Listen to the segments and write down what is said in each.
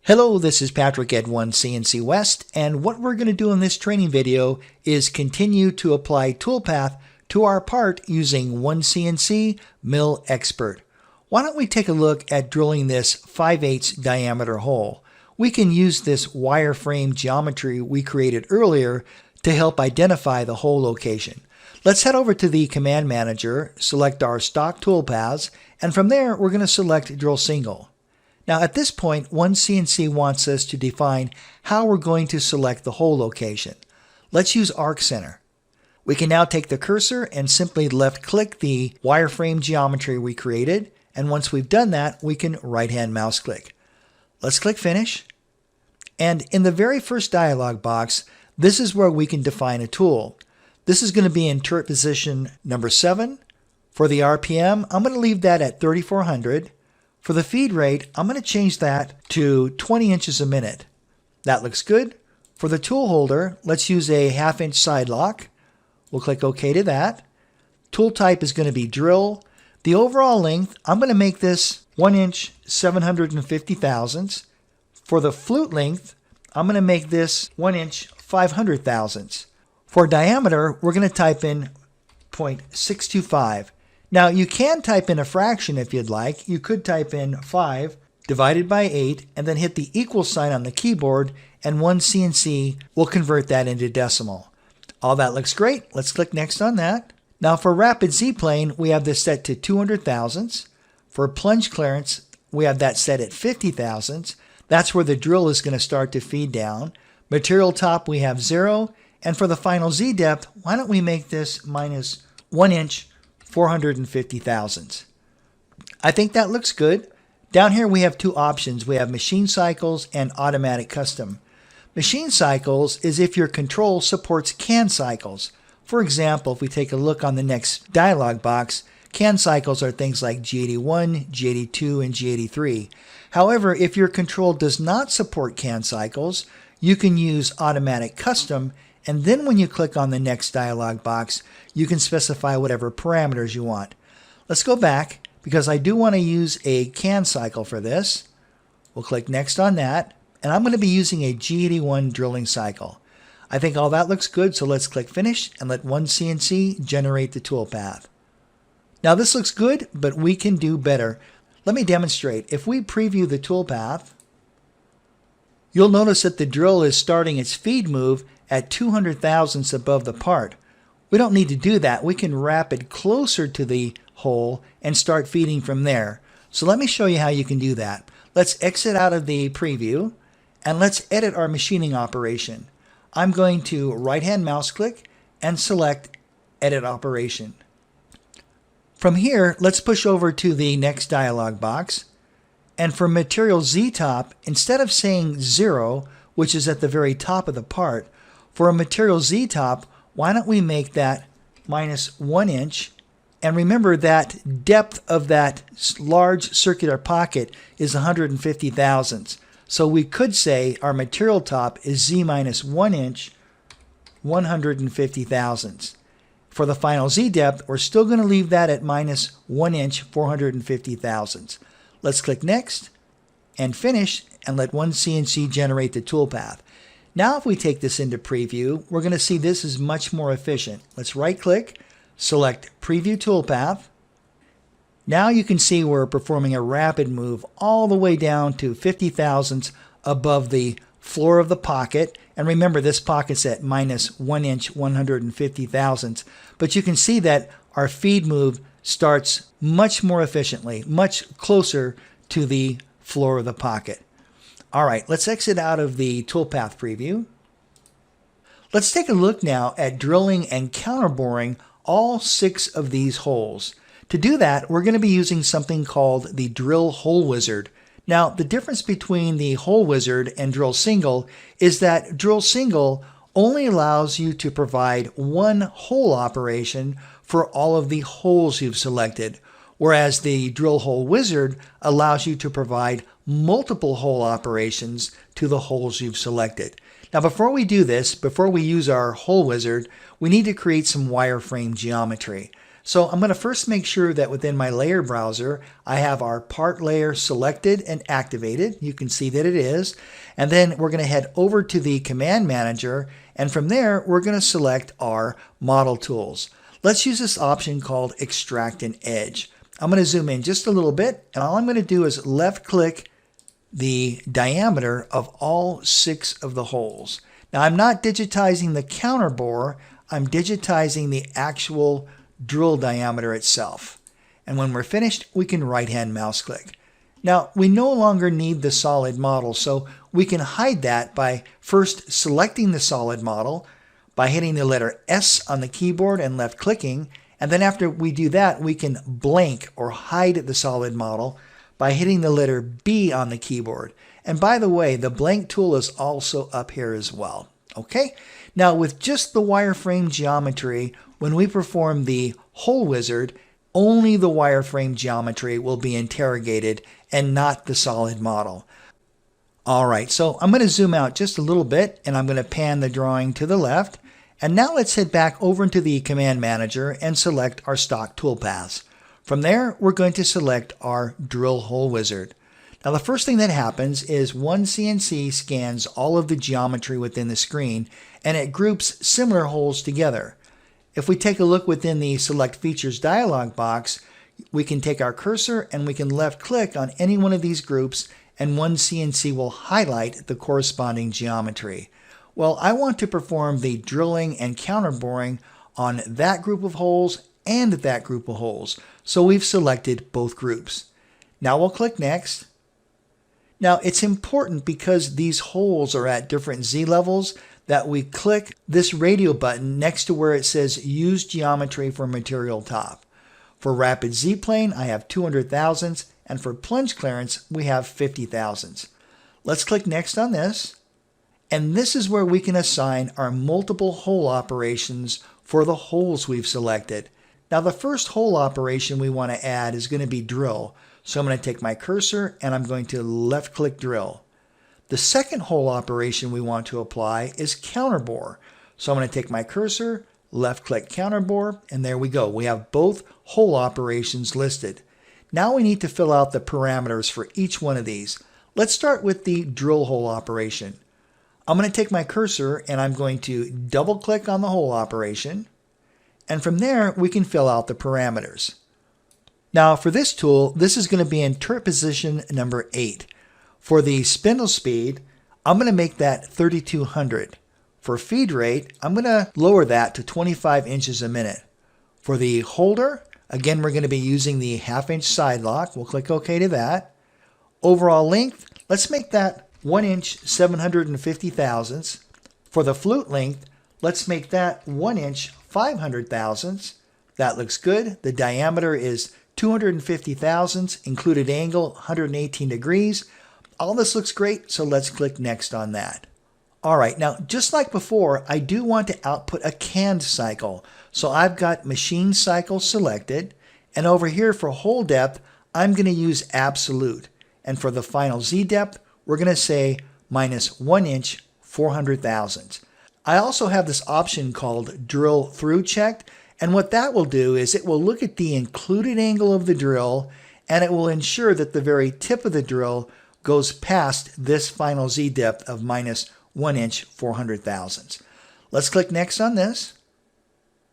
Hello, this is Patrick at OneCNC West, and what we're going to do in this training video is continue to apply toolpath to our part using OneCNC Mill Expert. Why don't we take a look at drilling this 5/8 diameter hole? We can use this wireframe geometry we created earlier to help identify the hole location. Let's head over to the Command Manager, select our stock toolpaths, and from there we're going to select Drill Single. Now at this point, OneCNC wants us to define how we're going to select the hole location. Let's use Arc Center. We can now take the cursor and simply left-click the wireframe geometry we created, and once we've done that, we can right-hand mouse click. Let's click Finish, and in the very first dialog box, this is where we can define a tool. This is going to be in turret position number 7. For the RPM, I'm going to leave that at 3400. For the feed rate, I'm going to change that to 20 inches a minute. That looks good. For the tool holder, let's use a 1/2 inch side lock. We'll click OK to that. Tool type is going to be drill. The overall length, I'm going to make this 1 inch 750 thousandths. For the flute length, I'm going to make this 1 inch 500 thousandths. For diameter, we're going to type in 0.625. Now you can type in a fraction if you'd like. You could type in 5 divided by 8 and then hit the equal sign on the keyboard, and OneCNC will convert that into decimal. All that looks great. Let's click Next on that. Now for rapid Z-plane, we have this set to 200 thousandths. For plunge clearance, we have that set at 50 thousandths. That's where the drill is going to start to feed down. Material top, we have 0. And for the final Z depth, why don't we make this minus 1 inch 450 thousandths. I think that looks good. Down here we have two options. We have machine cycles and automatic custom. Machine cycles is if your control supports CAN cycles. For example, if we take a look on the next dialog box, CAN cycles are things like G81, G82, and G83. However, if your control does not support CAN cycles, you can use automatic custom, and then when you click on the next dialog box, you can specify whatever parameters you want. Let's go back because I do want to use a CAN cycle for this. We'll click Next on that, and I'm going to be using a G81 drilling cycle. I think all that looks good, so let's click Finish and let OneCNC generate the toolpath. Now this looks good, but we can do better. Let me demonstrate. If we preview the toolpath, you'll notice that the drill is starting its feed move at 200 thousandths above the part. We don't need to do that. We can wrap it closer to the hole and start feeding from there. So let me show you how you can do that. Let's exit out of the preview and let's edit our machining operation. I'm going to right-hand mouse click and select Edit Operation. From here, let's push over to the next dialog box. And for material Z-top, instead of saying 0, which is at the very top of the part, for a material Z-top, why don't we make that minus 1 inch? And remember that depth of that large circular pocket is 150 thousandths. So we could say our material top is Z minus 1 inch, 150 thousandths. For the final Z depth, we're still going to leave that at minus 1 inch, 450 thousandths. Let's click Next and Finish and let OneCNC generate the toolpath. Now if we take this into preview, we're going to see this is much more efficient. Let's right-click, select Preview Toolpath. Now you can see we're performing a rapid move all the way down to 50 thousandths above the floor of the pocket. And remember, this pocket's at minus 1 inch, 150 thousandths. But you can see that our feed move starts much more efficiently, much closer to the floor of the pocket. All right, let's exit out of the toolpath preview. Let's take a look now at drilling and counterboring all 6 of these holes. To do that, we're going to be using something called the Drill Hole Wizard. Now, the difference between the Hole Wizard and Drill Single is that Drill Single only allows you to provide one hole operation for all of the holes you've selected, whereas the Drill Hole Wizard allows you to provide multiple hole operations to the holes you've selected. Now before we do this, before we use our Hole Wizard, we need to create some wireframe geometry. So I'm going to first make sure that within my layer browser, I have our part layer selected and activated. You can see that it is. And then we're going to head over to the command manager. And from there, we're going to select our model tools. Let's use this option called extract an edge. I'm going to zoom in just a little bit. And all I'm going to do is left click the diameter of all 6 of the holes. Now I'm not digitizing the counterbore. I'm digitizing the actual drill diameter itself. And when we're finished, we can right-hand mouse click. Now, we no longer need the solid model, so we can hide that by first selecting the solid model, by hitting the letter S on the keyboard and left clicking, and then after we do that, we can blank or hide the solid model by hitting the letter B on the keyboard. And by the way, the blank tool is also up here as well. Okay? Now, with just the wireframe geometry, when we perform the hole wizard, only the wireframe geometry will be interrogated and not the solid model. All right, so I'm going to zoom out just a little bit and I'm going to pan the drawing to the left. And now let's head back over into the command manager and select our stock toolpaths. From there, we're going to select our drill hole wizard. Now the first thing that happens is OneCNC scans all of the geometry within the screen and it groups similar holes together. If we take a look within the Select Features dialog box, we can take our cursor and we can left click on any one of these groups and OneCNC will highlight the corresponding geometry. Well, I want to perform the drilling and counterboring on that group of holes and that group of holes. So we've selected both groups. Now we'll click Next. Now it's important because these holes are at different Z levels that we click this radio button next to where it says Use Geometry for Material Top. For Rapid Z-Plane, I have 200 thousandths, and for Plunge Clearance, we have 50 thousandths. Let's click Next on this, and this is where we can assign our multiple hole operations for the holes we've selected. Now the first hole operation we want to add is going to be Drill, so I'm going to take my cursor and I'm going to left click Drill. The second hole operation we want to apply is Counterbore. So I'm going to take my cursor, left click Counterbore, and there we go. We have both hole operations listed. Now we need to fill out the parameters for each one of these. Let's start with the drill hole operation. I'm going to take my cursor and I'm going to double click on the hole operation. And from there, we can fill out the parameters. Now for this tool, this is going to be in turret position number 8. For the spindle speed, I'm going to make that 3200. For feed rate, I'm going to lower that to 25 inches a minute. For the holder, again, we're going to be using the 1/2 inch side lock. We'll click OK to that. Overall length, let's make that 1 inch 750 thousandths. For the flute length, let's make that 1 inch 500 thousandths. That looks good. The diameter is 250 thousandths, included angle 118 degrees. All this looks great, so let's click Next on that. All right, now just like before, I do want to output a canned cycle. So I've got machine cycle selected, and over here for hole depth, I'm going to use absolute. And for the final Z depth, we're going to say minus 1 inch 400 thousandths. I also have this option called drill through checked, and what that will do is it will look at the included angle of the drill, and it will ensure that the very tip of the drill goes past this final Z depth of minus 1 inch 400 thousandths. Let's click Next on this.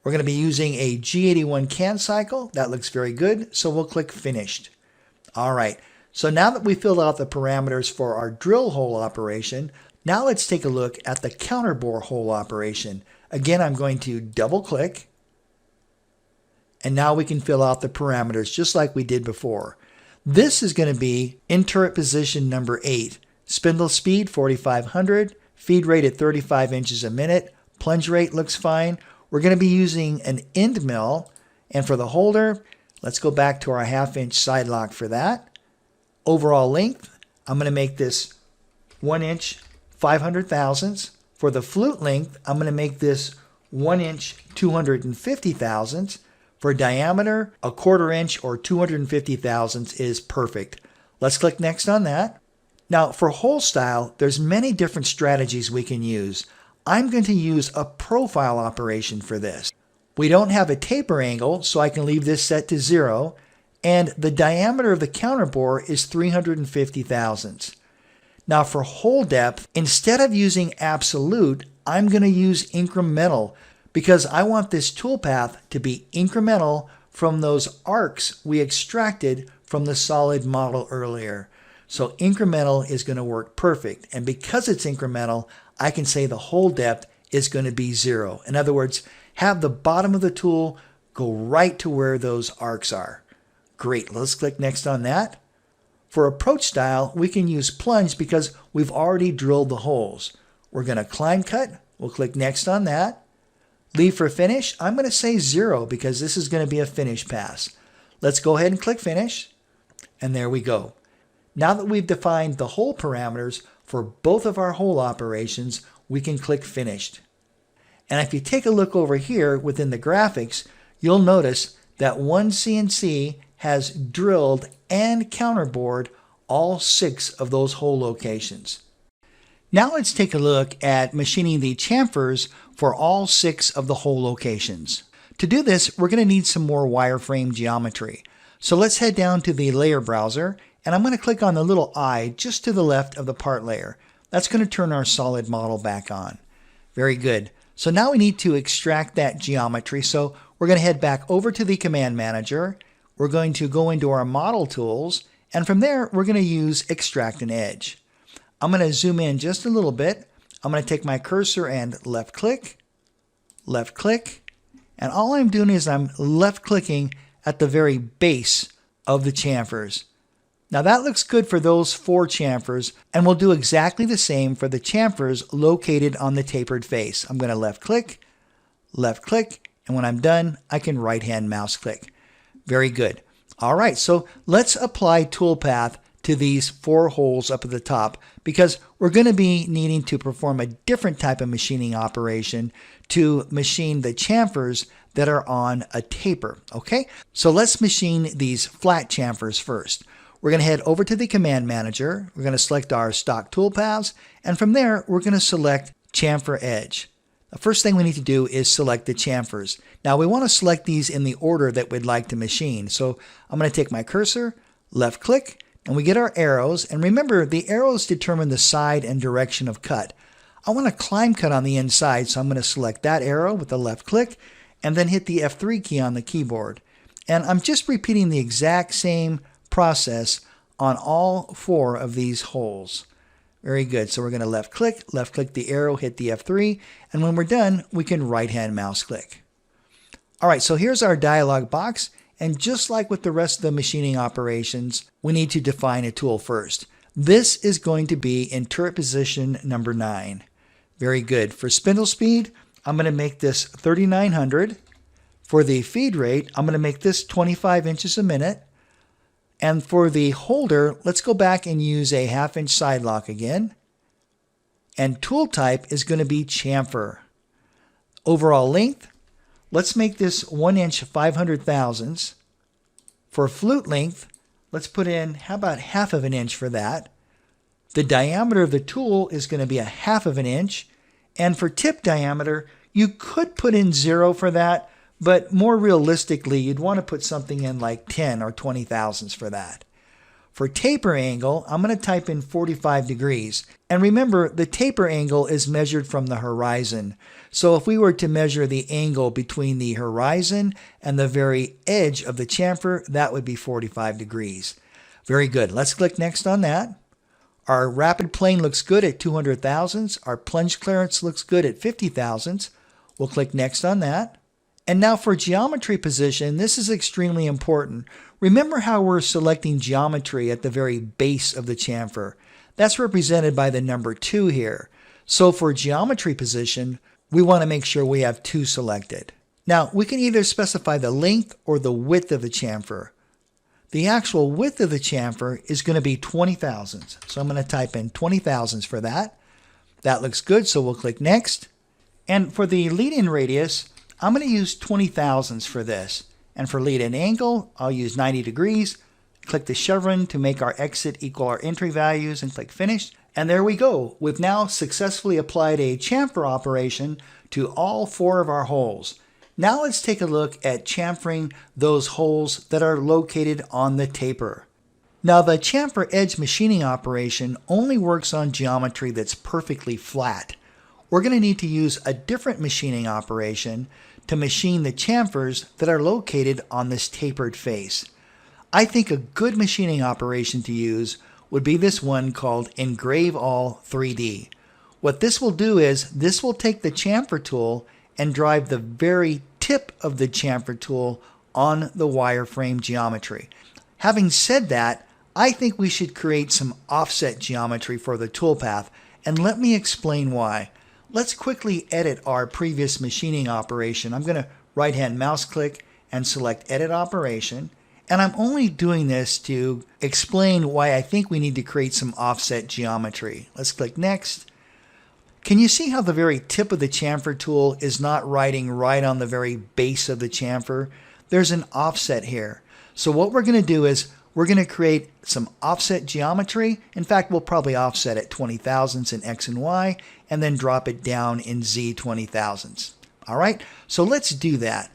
We're going to be using a G81 can cycle. That looks very good, so we'll click Finished. All right, so now that we filled out the parameters for our drill hole operation, now let's take a look at the counterbore hole operation. Again, I'm going to double click, and now we can fill out the parameters just like we did before. This is going to be in turret position number 8. Spindle speed 4500, feed rate at 35 inches a minute, plunge rate looks fine. We're going to be using an end mill, and for the holder, let's go back to our 1/2 inch side lock for that. Overall length, I'm going to make this 1 inch 500 thousandths. For the flute length, I'm going to make this 1 inch 250 thousandths. For diameter, 1/4 inch or 250 thousandths is perfect. Let's click Next on that. Now for hole style, there's many different strategies we can use. I'm going to use a profile operation for this. We don't have a taper angle, so I can leave this set to 0. And the diameter of the counterbore is 350 thousandths. Now for hole depth, instead of using absolute, I'm going to use incremental because I want this toolpath to be incremental from those arcs we extracted from the solid model earlier. So incremental is going to work perfect. And because it's incremental, I can say the hole depth is going to be 0. In other words, have the bottom of the tool go right to where those arcs are. Great, let's click next on that. For approach style, we can use plunge because we've already drilled the holes. We're going to climb cut. We'll click next on that. Leave for finish. I'm going to say 0 because this is going to be a finish pass. Let's go ahead and click finish. And there we go. Now that we've defined the hole parameters for both of our hole operations, we can click finished. And if you take a look over here within the graphics, you'll notice that OneCNC has drilled and counterbored all 6 of those hole locations. Now let's take a look at machining the chamfers for all 6 of the hole locations. To do this, we're going to need some more wireframe geometry. So let's head down to the layer browser, and I'm going to click on the little eye just to the left of the part layer. That's going to turn our solid model back on. Very good. So now we need to extract that geometry. So we're going to head back over to the command manager. We're going to go into our model tools, and from there we're going to use extract an edge. I'm going to zoom in just a little bit. I'm going to take my cursor and left click, and all I'm doing is I'm left clicking at the very base of the chamfers. Now that looks good for those 4 chamfers, and we'll do exactly the same for the chamfers located on the tapered face. I'm going to left click, and when I'm done, I can right hand mouse click. Very good. All right, so let's apply toolpath to these 4 holes up at the top because we're going to be needing to perform a different type of machining operation to machine the chamfers that are on a taper. Okay, so let's machine these flat chamfers first. We're going to head over to the command manager. We're going to select our stock toolpaths, and from there we're going to select chamfer edge. The first thing we need to do is select the chamfers. Now we want to select these in the order that we'd like to machine. So I'm going to take my cursor, left click, and we get our arrows. And remember, the arrows determine the side and direction of cut. I want to climb cut on the inside, so I'm going to select that arrow with the left click and then hit the F3 key on the keyboard. And I'm just repeating the exact same process on all 4 of these holes. Very good. So we're going to left click the arrow, hit the F3, and when we're done, we can right hand mouse click. All right, so here's our dialog box, and just like with the rest of the machining operations, we need to define a tool first. This is going to be in turret position number 9. Very good. For spindle speed, I'm going to make this 3900. For the feed rate, I'm going to make this 25 inches a minute. And for the holder, let's go back and use a 1/2 inch side lock again. And tool type is going to be chamfer. Overall length, let's make this 1 inch 500 thousandths. For flute length, let's put in, how about 1/2 inch for that? The diameter of the tool is going to be 1/2 inch. And for tip diameter, you could put in 0 for that, but more realistically, you'd want to put something in like 10 or 20 thousandths for that. For taper angle, I'm going to type in 45 degrees. And remember, the taper angle is measured from the horizon. So if we were to measure the angle between the horizon and the very edge of the chamfer, that would be 45 degrees. Very good. Let's click next on that. Our rapid plane looks good at 200 thousandths. Our plunge clearance looks good at 50 thousandths. We'll click next on that. And now for geometry position, this is extremely important. Remember how we're selecting geometry at the very base of the chamfer. That's represented by the number 2 here. So for geometry position, we want to make sure we have 2 selected. Now, we can either specify the length or the width of the chamfer. The actual width of the chamfer is going to be 20 thousandths. So I'm going to type in 20 thousandths for that. That looks good, so we'll click next. And for the lead-in radius, I'm going to use 20 thousandths for this. And for lead-in angle, I'll use 90 degrees. Click the chevron to make our exit equal our entry values and click finish. And there we go. We've now successfully applied a chamfer operation to all 4 of our holes. Now let's take a look at chamfering those holes that are located on the taper. Now the chamfer edge machining operation only works on geometry that's perfectly flat. We're going to need to use a different machining operation to machine the chamfers that are located on this tapered face. I think a good machining operation to use would be this one called Engrave All 3D. What this will do is this will take the chamfer tool and drive the very tip of the chamfer tool on the wireframe geometry. Having said that, I think we should create some offset geometry for the toolpath, and let me explain why. Let's quickly edit our previous machining operation. I'm going to right-hand mouse click and select Edit Operation, and I'm only doing this to explain why I think we need to create some offset geometry. Let's click Next. Can you see how the very tip of the chamfer tool is not riding right on the very base of the chamfer? There's an offset here. So what we're going to do is we're going to create some offset geometry. In fact, we'll probably offset at 20 thousandths in X and Y and then drop it down in Z 20 thousandths. All right, so let's do that.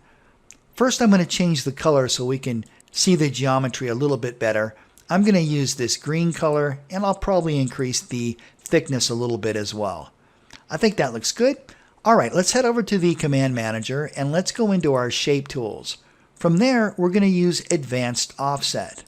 First, I'm going to change the color so we can see the geometry a little bit better. I'm going to use this green color, and I'll probably increase the thickness a little bit as well. I think that looks good. All right, let's head over to the Command Manager and let's go into our Shape Tools. From there, we're going to use Advanced Offset.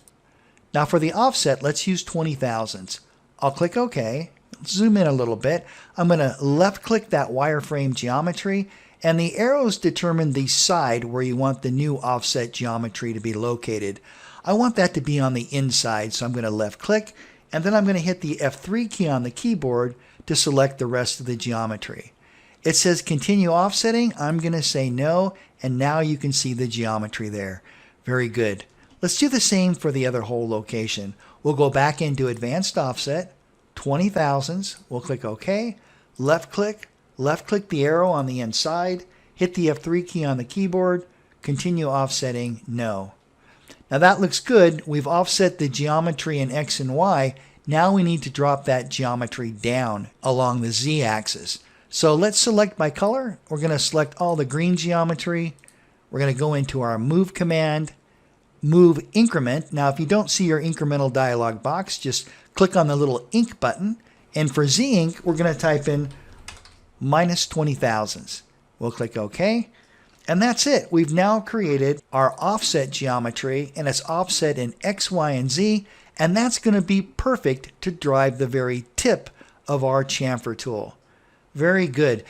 Now for the offset, let's use 20 thousandths. I'll click OK. Zoom in a little bit. I'm going to left-click that wireframe geometry, and the arrows determine the side where you want the new offset geometry to be located. I want that to be on the inside, so I'm going to left-click, and then I'm going to hit the F3 key on the keyboard to select the rest of the geometry. It says Continue Offsetting. I'm going to say No, and now you can see the geometry there. Very good. Let's do the same for the other hole location. We'll go back into Advanced Offset, 20 thousandths. We'll click OK. Left-click the arrow on the inside, hit the F3 key on the keyboard, Continue Offsetting, No. Now that looks good. We've offset the geometry in X and Y. Now we need to drop that geometry down along the Z axis. So let's select by color. We're going to select all the green geometry. We're going to go into our Move command, Move Increment. Now if you don't see your incremental dialog box, just click on the little ink button. And for Z ink, we're going to type in minus 20 thousandths. We'll click OK. And that's it. We've now created our offset geometry, and it's offset in X, Y, and Z, and that's going to be perfect to drive the very tip of our chamfer tool. Very good.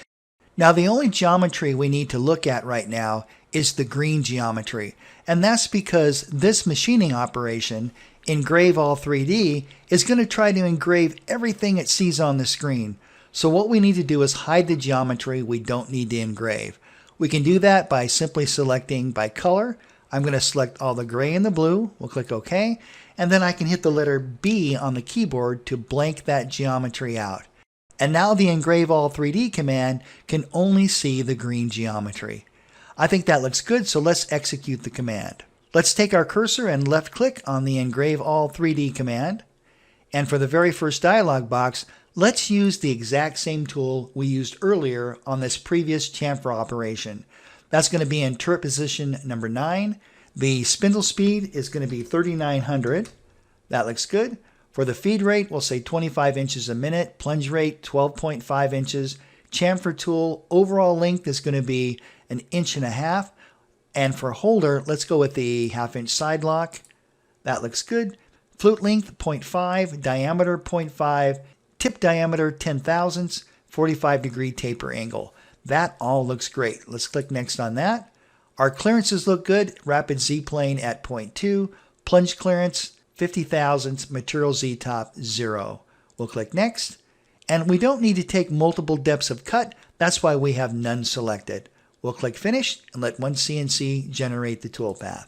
Now the only geometry we need to look at right now is the green geometry, and that's because this machining operation, Engrave All 3D, is going to try to engrave everything it sees on the screen. So what we need to do is hide the geometry we don't need to engrave. We can do that by simply selecting by color. I'm going to select all the gray and the blue. We'll click OK. And then I can hit the letter B on the keyboard to blank that geometry out. And now the Engrave All 3D command can only see the green geometry. I think that looks good, so let's execute the command. Let's take our cursor and left click on the Engrave All 3D command. And for the very first dialog box, let's use the exact same tool we used earlier on this previous chamfer operation. That's going to be in turret position number 9. The spindle speed is going to be 3900. That looks good. For the feed rate, we'll say 25 inches a minute. Plunge rate, 12.5 inches. Chamfer tool, overall length is going to be 1.5 inches. And for holder, let's go with the 1/2 inch side lock. That looks good. Flute length, 0.5. Diameter, 0.5. Tip diameter, 10 thousandths. 45-degree taper angle. That all looks great. Let's click Next on that. Our clearances look good. Rapid Z-plane at 0.2. Plunge clearance, 50 thousandths. Material Z-top, 0. We'll click Next. And we don't need to take multiple depths of cut. That's why we have none selected. We'll click Finish and let OneCNC generate the toolpath.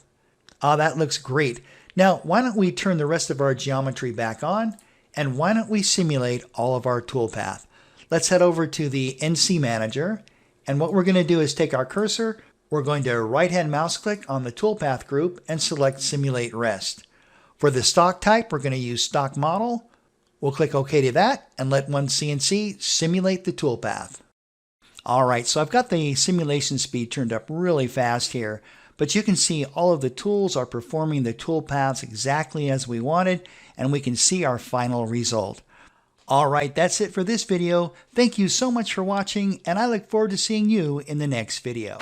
That looks great. Now, why don't we turn the rest of our geometry back on, and why don't we simulate all of our toolpath? Let's head over to the NC Manager, and what we're going to do is take our cursor, we're going to right-hand mouse click on the toolpath group and select Simulate Rest. For the stock type, we're going to use Stock Model. We'll click OK to that and let OneCNC simulate the toolpath. All right, so I've got the simulation speed turned up really fast here, but you can see all of the tools are performing the tool paths exactly as we wanted, and we can see our final result. All right, that's it for this video. Thank you so much for watching, and I look forward to seeing you in the next video.